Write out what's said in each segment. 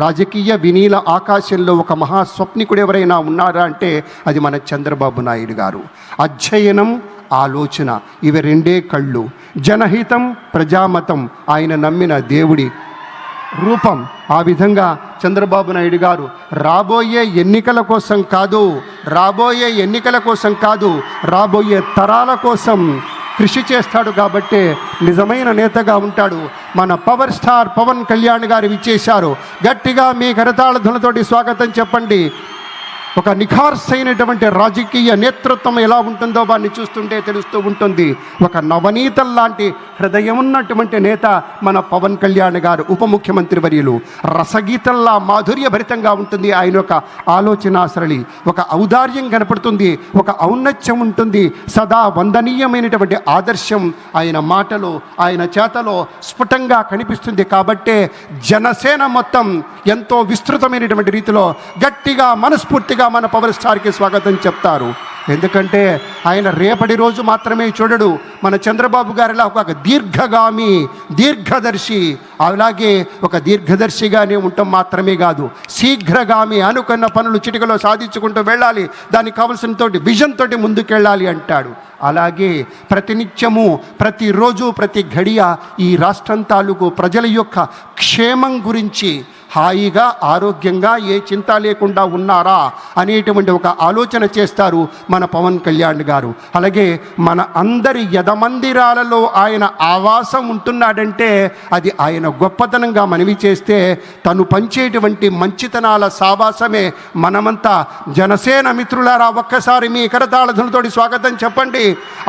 రాజకీయ వినీల ఆకాశంలో ఒక మహాస్వప్నికుడు ఎవరైనా ఉన్నారా అంటే అది మన చంద్రబాబు నాయుడు గారు. అధ్యయనం, ఆలోచన, ఇవి రెండే కళ్ళు. జనహితం, ప్రజామతం, ఆయన నమ్మిన దేవుడి రూపం. ఆ విధంగా చంద్రబాబు నాయుడు గారు రాబోయే ఎన్నికల కోసం కాదు, రాబోయే తరాల కోసం కృషి చేస్తాడు. కాబట్టే నిజమైన నేతగా ఉంటాడు. మన పవర్ స్టార్ పవన్ కళ్యాణ్ గారు విచ్చేశారు. గట్టిగా మీ కరతాళ ధ్వనులతోటి స్వాగతం చెప్పండి. ఒక నిఖార్సైనటువంటి రాజకీయ నేతృత్వం ఎలా ఉంటుందో వారిని చూస్తుంటే తెలుస్తూ ఉంటుంది. ఒక నవనీతం లాంటి హృదయం ఉన్నటువంటి నేత మన పవన్ కళ్యాణ్ గారు, ఉప ముఖ్యమంత్రి వర్యులు. రసగీతంలా మాధుర్యభరితంగా ఉంటుంది ఆయన యొక్క ఆలోచన సరళి. ఒక ఔదార్యం కనపడుతుంది, ఒక ఔన్నత్యం ఉంటుంది. సదా వందనీయమైనటువంటి ఆదర్శం ఆయన మాటలో, ఆయన చేతలో స్ఫుటంగా కనిపిస్తుంది. కాబట్టే జనసేన మొత్తం ఎంతో విస్తృతమైనటువంటి రీతిలో గట్టిగా మనస్ఫూర్తిగా మన పవర్ స్టార్కి స్వాగతం చెప్తారు. ఎందుకంటే ఆయన రేపటి రోజు మాత్రమే చూడడు. మన చంద్రబాబు గారిలా ఒక దీర్ఘగామి, దీర్ఘదర్శి. అలాగే ఒక దీర్ఘదర్శిగానే ఉండటం మాత్రమే కాదు, శీఘ్రగామి. అనుకున్న పనులు చిటికలో సాధించుకుంటూ వెళ్ళాలి, దానికి కావలసిన తోటి విజన్ తోటి ముందుకెళ్ళాలి అంటాడు. అలాగే ప్రతినిత్యము, ప్రతిరోజు, ప్రతి ఘడియ ఈ రాష్ట్రం తాలూకు ప్రజల యొక్క క్షేమం గురించి హాయిగా, ఆరోగ్యంగా, ఏ చింత లేకుండా ఉన్నారా అనేటువంటి ఒక ఆలోచన చేస్తారు మన పవన్ కళ్యాణ్ గారు. అలాగే మన అందరి యదమందిరాలలో ఆయన ఆవాసం ఉంటున్నాడంటే అది ఆయన గొప్పతనంగా మనవి చేస్తే, తను పంచేటువంటి మంచితనాల సావాసమే. మనమంతా జనసేన మిత్రులారా ఒక్కసారి మీ కరతాళధ్వనులతోటి స్వాగతం చెప్పండి.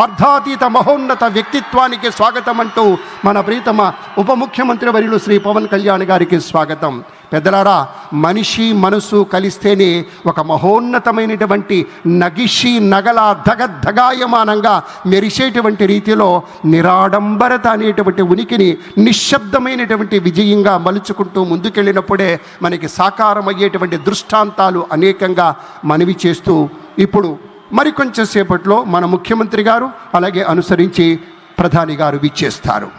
అర్ధాతీత మహోన్నత వ్యక్తిత్వానికి స్వాగతం అంటూ మన ప్రీతమ ఉప ముఖ్యమంత్రి వర్యులు శ్రీ పవన్ కళ్యాణ్ గారికి స్వాగతం. పెద్దలారా, మనిషి మనసు కలిస్తేనే ఒక మహోన్నతమైనటువంటి నగిషి నగల ధగాయమానంగా మెరిసేటువంటి రీతిలో నిరాడంబరత అనేటువంటి ఉనికిని నిశ్శబ్దమైనటువంటి విజయంగా మలుచుకుంటూ ముందుకెళ్ళినప్పుడే మనకి సాకారమయ్యేటువంటి దృష్టాంతాలు అనేకంగా మనవి చేస్తూ, ఇప్పుడు మరికొంచెం సేపట్లో మన ముఖ్యమంత్రి గారు అలాగే అనుసరించి ప్రధాని గారు విచ్చేస్తారు.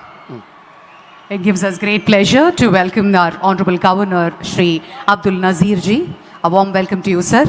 It gives us great pleasure to welcome our Honorable Governor Shri Abdul Nazir ji. A warm welcome to you, sir.